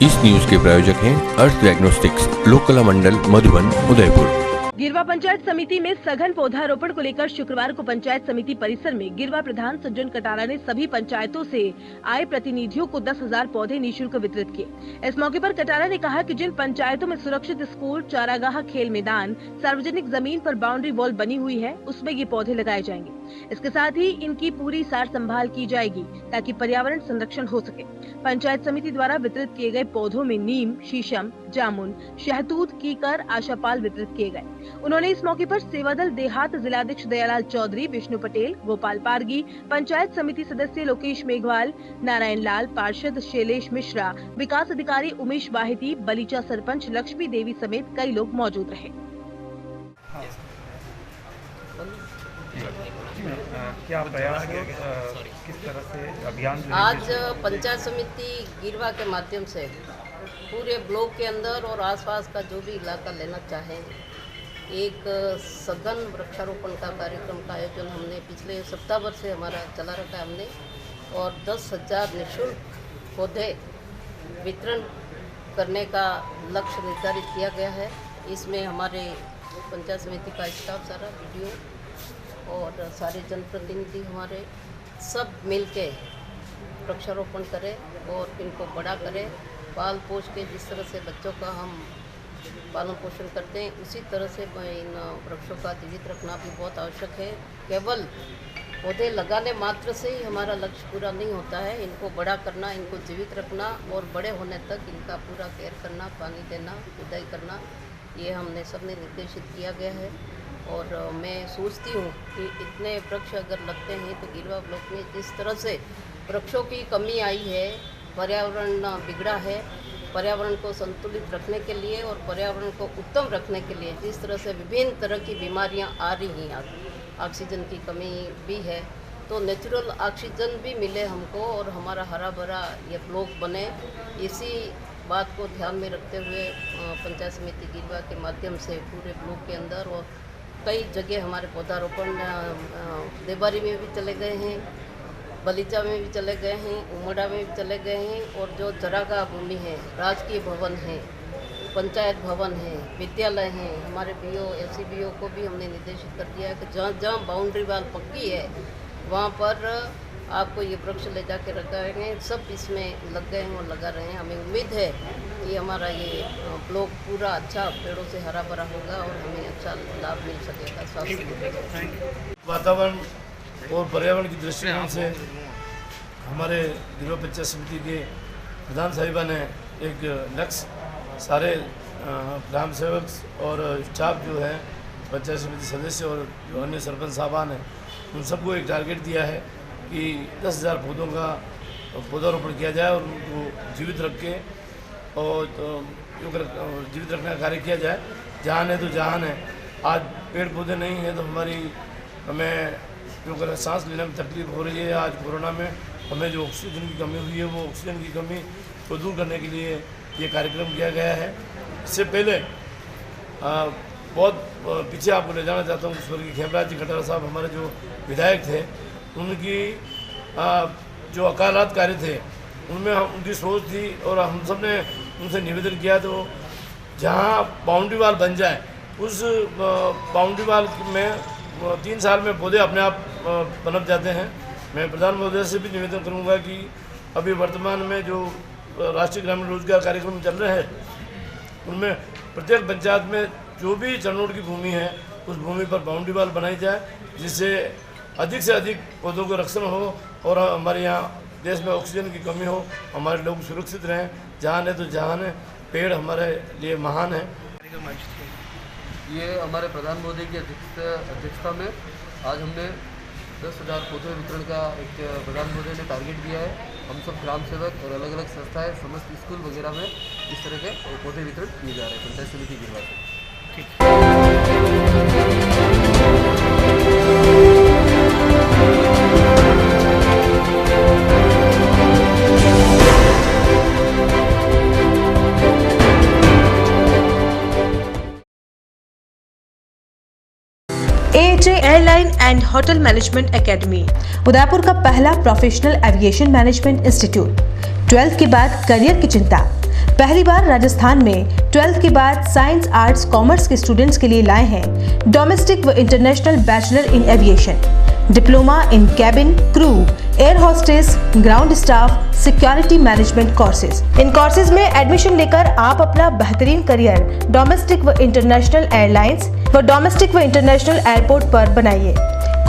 इस न्यूज के प्रायोजक हैं अर्थ डायग्नोस्टिक्स, लोक कला मंडल, मधुबन, उदयपुर। गिरवा पंचायत समिति में सघन पौधारोपण को लेकर शुक्रवार को पंचायत समिति परिसर में गिरवा प्रधान सज्जन कटारा ने सभी पंचायतों से आए प्रतिनिधियों को 10,000 पौधे निःशुल्क वितरित किए। इस मौके पर कटारा ने कहा कि जिन पंचायतों में सुरक्षित स्कूल, चारागाह, खेल मैदान, सार्वजनिक जमीन पर बाउंड्री वॉल बनी हुई है, उसमें ये पौधे लगाए जाएंगे। इसके साथ ही इनकी पूरी सार संभाल की जाएगी ताकि पर्यावरण संरक्षण हो सके। पंचायत समिति द्वारा वितरित किए गए पौधों में नीम, शीशम, जामुन, शहतूत, कीकर, आशापाल वितरित किए गए। उन्होंने इस मौके पर सेवादल देहात जिलाध्यक्ष दयालाल चौधरी, विष्णु पटेल, गोपाल पारगी, पंचायत समिति सदस्य लोकेश मेघवाल, नारायण लाल, पार्षद शैलेश मिश्रा, विकास अधिकारी उमेश बाहेती, बलीचा सरपंच लक्ष्मी देवी समेत कई लोग मौजूद रहे। क्या प्रयास किस तरह से अभियान आज पंचायत समिति गिरवा के माध्यम से पूरे ब्लॉक के अंदर और आसपास का जो भी इलाका लेना चाहे, एक सघन वृक्षारोपण का कार्यक्रम का आयोजन हमने पिछले सप्ताह भर से हमारा चला रखा है हमने, और 10,000 निःशुल्क पौधे वितरण करने का लक्ष्य निर्धारित किया गया है। इसमें हमारे पंचायत समिति का स्टाफ सारा, वीडियो और सारे जनप्रतिनिधि हमारे सब मिलके वृक्षारोपण करें और इनको बड़ा करें। पाल पोष के जिस तरह से बच्चों का हम पालन पोषण करते हैं, उसी तरह से इन वृक्षों का जीवित रखना भी बहुत आवश्यक है। केवल पौधे लगाने मात्र से ही हमारा लक्ष्य पूरा नहीं होता है, इनको बड़ा करना, इनको जीवित रखना और बड़े होने तक इनका पूरा केयर करना, पानी देना, जुताई करना, ये हमने सबने निर्देशित किया गया है। और मैं सोचती हूँ कि इतने वृक्ष अगर लगते हैं तो गिरवा ब्लॉक में जिस तरह से वृक्षों की कमी आई है, पर्यावरण बिगड़ा है, पर्यावरण को संतुलित रखने के लिए और पर्यावरण को उत्तम रखने के लिए जिस तरह से विभिन्न तरह की बीमारियां आ रही हैं, ऑक्सीजन की कमी भी है, तो नेचुरल ऑक्सीजन भी मिले हमको और हमारा हरा भरा ये ब्लॉक बने। इसी बात को ध्यान में रखते हुए पंचायत समिति गिरवा के माध्यम से पूरे ब्लॉक के अंदर और कई जगह हमारे पौधारोपण देबारी में भी चले गए हैं, बलीचा में भी चले गए हैं, उमड़ा में भी चले गए हैं, और जो चरागाह भूमि है, राजकीय भवन है, पंचायत भवन है, विद्यालय हैं, हमारे बीओ, एससीबीओ को भी हमने निर्देशित कर दिया है कि जहाँ जहाँ बाउंड्री वाल पक्की है वहाँ पर आपको ये वृक्ष ले जाके रखाएंगे। सब इसमें लग गए हैं और लगा रहे हैं। हमें उम्मीद है कि हमारा ये ब्लॉक पूरा अच्छा पेड़ों से हरा भरा होगा और हमें अच्छा लाभ मिल सकेगा स्वास्थ्य। वातावरण और पर्यावरण की दृष्टिकोण से हमारे गिरवा पंचायत समिति के प्रधान साहिबा ने एक लक्ष्य सारे ग्राम सेवक और स्टाफ जो है, पंचायत समिति सदस्य और जो अन्य सरपंच साहबान हैं, उन सबको एक टारगेट दिया है कि 10,000 पौधों का पौधारोपण किया जाए और उनको जीवित रख के और जीवित रखने का कार्य किया जाए। जान है तो जहान है। आज पेड़ पौधे नहीं हैं तो हमें जो सांस लेने में तकलीफ हो रही है। आज कोरोना में हमें जो ऑक्सीजन की कमी हुई है, वो ऑक्सीजन की कमी को दूर करने के लिए ये कार्यक्रम किया गया है। इससे पहले बहुत पीछे आपको ले जाना चाहता हूँ, स्वर्गीय खेमराज जी कटारा साहब हमारे जो विधायक थे, उनकी जो अकालात कार्य थे उनमें उनकी सोच थी और हम सब ने उनसे निवेदन किया तो जहाँ बाउंड्री वाल बन जाए उस बाउंड्री वाल में 3 साल में पौधे अपने आप पनप जाते हैं। मैं प्रधान महोदय से भी निवेदन करूँगा कि अभी वर्तमान में जो राष्ट्रीय ग्रामीण रोजगार कार्यक्रम चल रहे हैं उनमें प्रत्येक पंचायत में जो भी चरणों की भूमि है उस भूमि पर बाउंड्री वाल बनाई जाए, जिससे अधिक से अधिक पौधों का रक्षण हो और हमारे यहाँ देश में ऑक्सीजन की कमी हो, हमारे लोग सुरक्षित रहें। जहाँ है तो जहाँ है, पेड़ हमारे लिए महान है। ये हमारे प्रधान मोदी की अध्यक्षता में आज हमने 10,000 पौधे वितरण का एक प्रधान मोदी ने टारगेट दिया है। हम सब ग्राम सेवक और अलग अलग संस्थाएं, समस्त स्कूल वगैरह में इस तरह के पौधे वितरण किए जा रहे हैं पंचायत समिति गिरवा से। AHA airline and hotel management academy, Udaipur का पहला professional aviation management institute. 12th के बाद करियर की चिंता। पहली बार राजस्थान में 12th के बाद साइंस, आर्ट्स, कॉमर्स के स्टूडेंट्स के लिए लाए हैं डोमेस्टिक व international bachelor in aviation, diploma in cabin crew, air hostess, ground staff, security management courses. इन कोर्सेज में एडमिशन लेकर आप अपना बेहतरीन करियर डोमेस्टिक व इंटरनेशनल एयरलाइंस व डोमेस्टिक व इंटरनेशनल एयरपोर्ट पर बनाइए।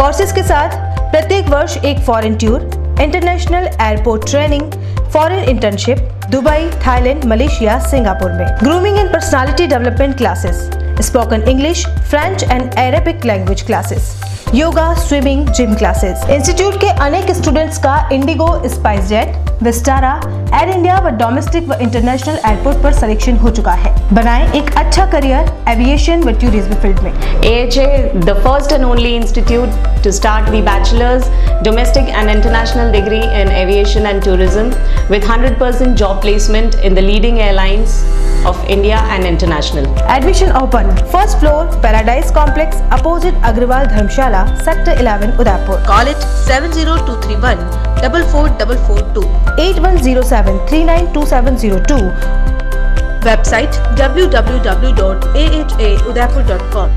कोर्सेज के साथ प्रत्येक वर्ष एक foreign tour, international airport training, foreign internship Dubai, Thailand, Malaysia, Singapore में। Grooming and personality development classes, spoken English, French and Arabic language classes, yoga, swimming, gym classes. Institute के अनेक स्टूडेंट्स का Indigo, SpiceJet, Vistara, air India व डोमेस्टिक व इंटरनेशनल एयरपोर्ट पर selection हो चुका है। बनाएं एक अच्छा करियर एविएशन व टूरिज्म फील्ड में। AHA, the first and only institute to start the bachelor's, domestic and international degree in aviation and tourism with 100% job placement in the leading airlines of India and international. Admission open. First floor, Paradise Complex, opposite Agrawal Dharmshala, Sector 11, Udaipur. Call it 70231 44442 8107 392702. Website www.ahaudaipur.com.